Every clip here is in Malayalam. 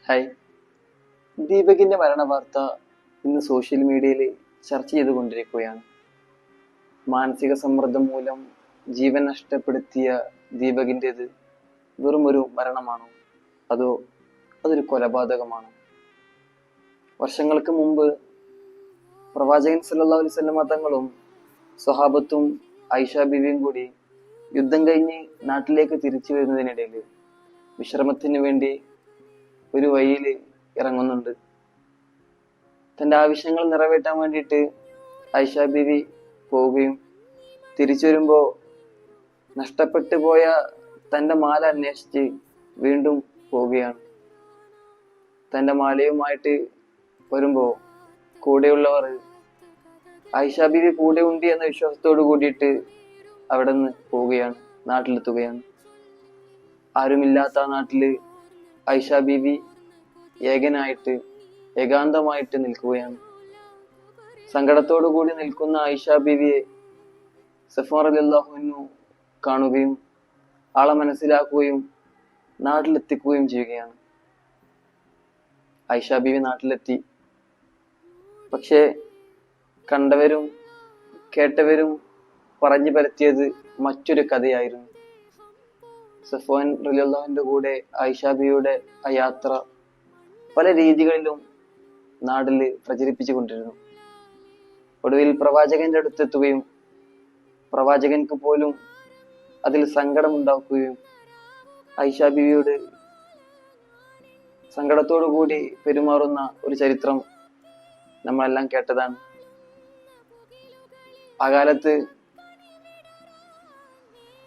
ഹായ്. ദീപകിന്റെ മരണ വാർത്ത ഇന്ന് സോഷ്യൽ മീഡിയയിൽ ചർച്ച ചെയ്തുകൊണ്ടിരിക്കുകയാണ്. മാനസിക സമ്മർദ്ദം മൂലം ജീവൻ നഷ്ടപ്പെടുത്തിയ ദീപകിൻ്റെത് വെറും ഒരു മരണമാണോ, അതോ അതൊരു കൊലപാതകമാണോ? വർഷങ്ങൾക്ക് മുമ്പ് പ്രവാചകൻ സല്ലല്ലാഹു അലൈഹി വസല്ലമ തങ്ങളും സ്വഹാബത്തും ആയിഷ ബീവിയും കൂടി യുദ്ധം കഴിഞ്ഞ് നാട്ടിലേക്ക് തിരിച്ചു വരുന്നതിനിടയിൽ വിശ്രമത്തിന് വേണ്ടി ഒരു വഴിയിൽ ഇറങ്ങുന്നുണ്ട്. തൻ്റെ ആവശ്യങ്ങൾ നിറവേറ്റാൻ വേണ്ടിയിട്ട് ആയിഷ ബീവി പോവുകയും തിരിച്ചു വരുമ്പോൾ നഷ്ടപ്പെട്ടു പോയ തൻ്റെ മാല അന്വേഷിച്ച് വീണ്ടും പോവുകയാണ്. തൻ്റെ മാലയുമായിട്ട് വരുമ്പോൾ കൂടെയുള്ളവർ ആയിഷ ബീവി കൂടെ ഉണ്ട് എന്ന വിശ്വാസത്തോട് കൂടിയിട്ട് അവിടെ നിന്ന് പോവുകയാണ്, നാട്ടിലെത്തുകയാണ്. ആരുമില്ലാത്ത ആ നാട്ടില് ആയിഷ ബീവി ഏകാന്തമായിട്ട് നിൽക്കുകയാണ്. സങ്കടത്തോടു കൂടി നിൽക്കുന്ന ആയിഷ ബീവിയെ സഫ്വാൻ റളിയല്ലാഹു അൻഹു കാണുകയും ആളെ മനസ്സിലാക്കുകയും നാട്ടിലെത്തിക്കുകയും ചെയ്യുകയാണ്. ആയിഷ ബീവി നാട്ടിലെത്തി. പക്ഷേ കണ്ടവരും കേട്ടവരും പറഞ്ഞു പരത്തിയത് മറ്റൊരു കഥയായിരുന്നു. സഫ്വാൻ റളിയല്ലാഹുവിന്റെ കൂടെ ആയിഷ ബീവിയുടെ ആ യാത്ര പല രീതികളിലും നാട്ടിൽ പ്രചരിപ്പിച്ചു കൊണ്ടിരുന്നു. ഒടുവിൽ പ്രവാചകന്റെ അടുത്തെത്തുകയും പ്രവാചകൻക്ക് പോലും അതിൽ സങ്കടം ഉണ്ടാക്കുകയും ആയിഷ ബീവിയോട് സങ്കടത്തോടു കൂടി പെരുമാറുന്ന ഒരു ചരിത്രം നമ്മളെല്ലാം കേട്ടതാണ്. ആ കാലത്ത്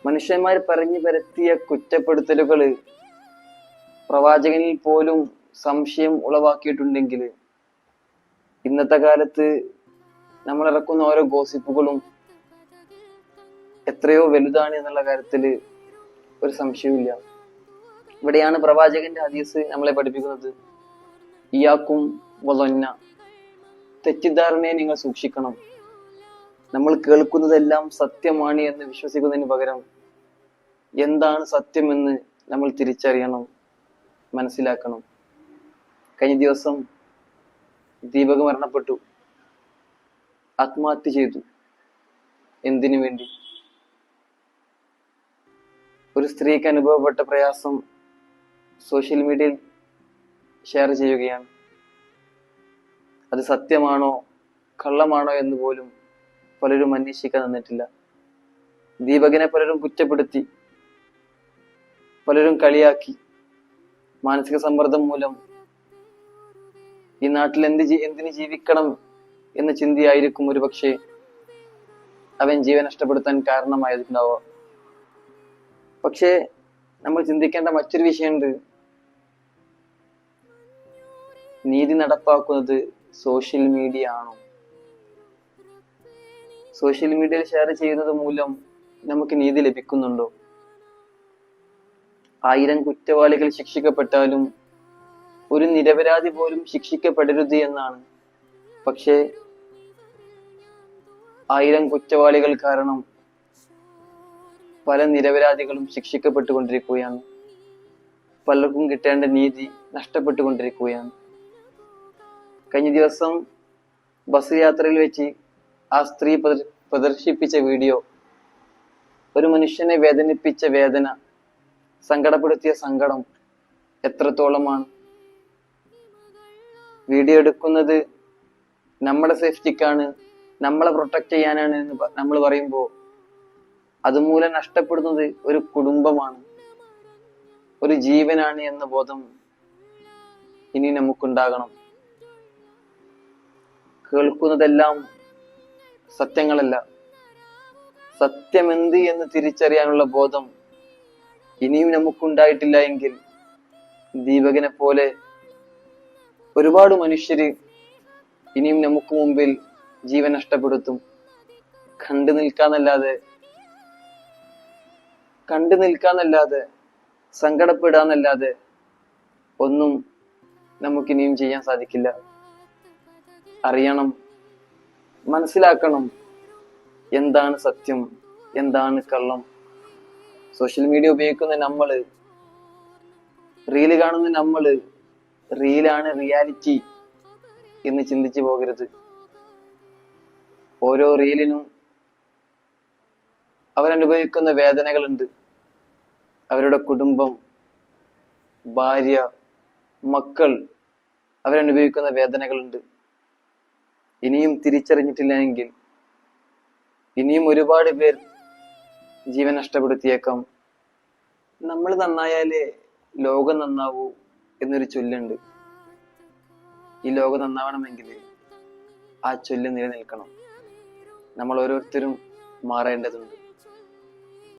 മനുഷ്യന്മാർ പറഞ്ഞു പരത്തിയ കുറ്റപ്പെടുത്തലുകള് പ്രവാചകനിൽ പോലും സംശയം ഉളവാക്കിയിട്ടുണ്ടെങ്കിൽ ഇന്നത്തെ കാലത്ത് നമ്മൾ ഇറക്കുന്ന ഓരോ ഗോസിപ്പുകളും എത്രയോ വലുതാണ് എന്നുള്ള കാര്യത്തിൽ ഒരു സംശയവുമില്ല. ഇവിടെയാണ് പ്രവാചകന്റെ ഹദീസ് നമ്മളെ പഠിപ്പിക്കുന്നത്. ഇയാക്കും വലൊന്ന, തെറ്റിദ്ധാരണയെ നിങ്ങൾ സൂക്ഷിക്കണം. നമ്മൾ കേൾക്കുന്നതെല്ലാം സത്യമാണ് എന്ന് വിശ്വസിക്കുന്നതിന് പകരം എന്താണ് സത്യമെന്ന് നമ്മൾ തിരിച്ചറിയണം, മനസ്സിലാക്കണം. കഴിഞ്ഞ ദിവസം ദീപക് മരണപ്പെട്ടു, ആത്മഹത്യ ചെയ്തു. എന്തിനു വേണ്ടി? ഒരു സ്ത്രീക്ക് അനുഭവപ്പെട്ട പ്രയാസം സോഷ്യൽ മീഡിയയിൽ ഷെയർ ചെയ്യുകയാണ്. അത് സത്യമാണോ കള്ളമാണോ എന്ന് പോലും പലരും അന്വേഷിക്കാൻ നിന്നിട്ടില്ല. ദീപകിനെ പലരും കുറ്റപ്പെടുത്തി, പലരും കളിയാക്കി. മാനസിക സമ്മർദ്ദം മൂലം ഈ നാട്ടിൽ എന്തിന് ജീവിക്കണം എന്ന ചിന്തയായിരിക്കും ഒരു പക്ഷേ അവൻ ജീവൻ നഷ്ടപ്പെടുത്താൻ കാരണമായിട്ടുണ്ടാവുക. പക്ഷേ നമ്മൾ ചിന്തിക്കേണ്ട മറ്റൊരു വിഷയമുണ്ട്. നീതി നടപ്പാക്കുന്നത് സോഷ്യൽ മീഡിയ ആണോ? സോഷ്യൽ മീഡിയയിൽ ഷെയർ ചെയ്യുന്നത് മൂലം നമുക്ക് നീതി ലഭിക്കുന്നുണ്ടോ? 1000 കുറ്റവാളികൾ ശിക്ഷിക്കപ്പെട്ടാലും ഒരു നിരപരാധി പോലും ശിക്ഷിക്കപ്പെടരുത് എന്നാണ്. പക്ഷേ 1000 കുറ്റവാളികൾ കാരണം പല നിരപരാധികളും ശിക്ഷിക്കപ്പെട്ടുകൊണ്ടിരിക്കുകയാണ്. പലർക്കും കിട്ടേണ്ട നീതി നഷ്ടപ്പെട്ടുകൊണ്ടിരിക്കുകയാണ്. കഴിഞ്ഞ ദിവസം ബസ് യാത്രയിൽ വെച്ച് ആ സ്ത്രീ പ്രദർശിപ്പിച്ച വീഡിയോ ഒരു മനുഷ്യനെ വേദനിപ്പിച്ച വേദന, സങ്കടപ്പെടുത്തിയ സങ്കടം എത്രത്തോളമാണ്. വീഡിയോ എടുക്കുന്നത് നമ്മുടെ സേഫ്റ്റിക്കാണ്, നമ്മളെ പ്രൊട്ടക്ട് ചെയ്യാനാണ് എന്ന് നമ്മൾ പറയുമ്പോൾ അതുമൂലം നഷ്ടപ്പെടുന്നത് ഒരു കുടുംബമാണ്, ഒരു ജീവനാണ് എന്ന ബോധം ഇനി നമുക്കുണ്ടാകണം. കേൾക്കുന്നതെല്ലാം സത്യങ്ങളല്ല, സത്യമെന്ത് എന്ന് തിരിച്ചറിയാനുള്ള ബോധം ഇനിയും നമുക്കുണ്ടായിട്ടില്ല എങ്കിൽ ദീപകിനെ പോലെ ഒരുപാട് മനുഷ്യര് ഇനിയും നമുക്ക് മുമ്പിൽ ജീവൻ നഷ്ടപ്പെടുത്തും. കണ്ടു നിൽക്കാന്നല്ലാതെ സങ്കടപ്പെടാന്നല്ലാതെ ഒന്നും നമുക്കിനിയും ചെയ്യാൻ സാധിക്കില്ല. അറിയണം, മനസ്സിലാക്കണം എന്താണ് സത്യം, എന്താണ് കള്ളം. സോഷ്യൽ മീഡിയ ഉപയോഗിക്കുന്ന നമ്മള്, റീല് കാണുന്ന നമ്മള് റീലാണ് റിയാലിറ്റി എന്ന് ചിന്തിച്ചു പോകരുത്. ഓരോ റീലിനും അവരനുഭവിക്കുന്ന വേദനകളുണ്ട്. അവരുടെ കുടുംബം, ഭാര്യ, മക്കൾ അവരനുഭവിക്കുന്ന വേദനകളുണ്ട്. ഇനിയും തിരിച്ചറിഞ്ഞിട്ടില്ല എങ്കിൽ ഇനിയും ഒരുപാട് പേർ ജീവൻ നഷ്ടപ്പെടുത്തിയേക്കാം. നമ്മൾ നന്നായാലേ ലോകം നന്നാവൂ എന്നൊരു ചൊല്ലുണ്ട്. ഈ ലോകം നന്നാവണമെങ്കിൽ ആ ചൊല്ല് നിലനിൽക്കണം. നമ്മൾ ഓരോരുത്തരും മാറേണ്ടതുണ്ട്.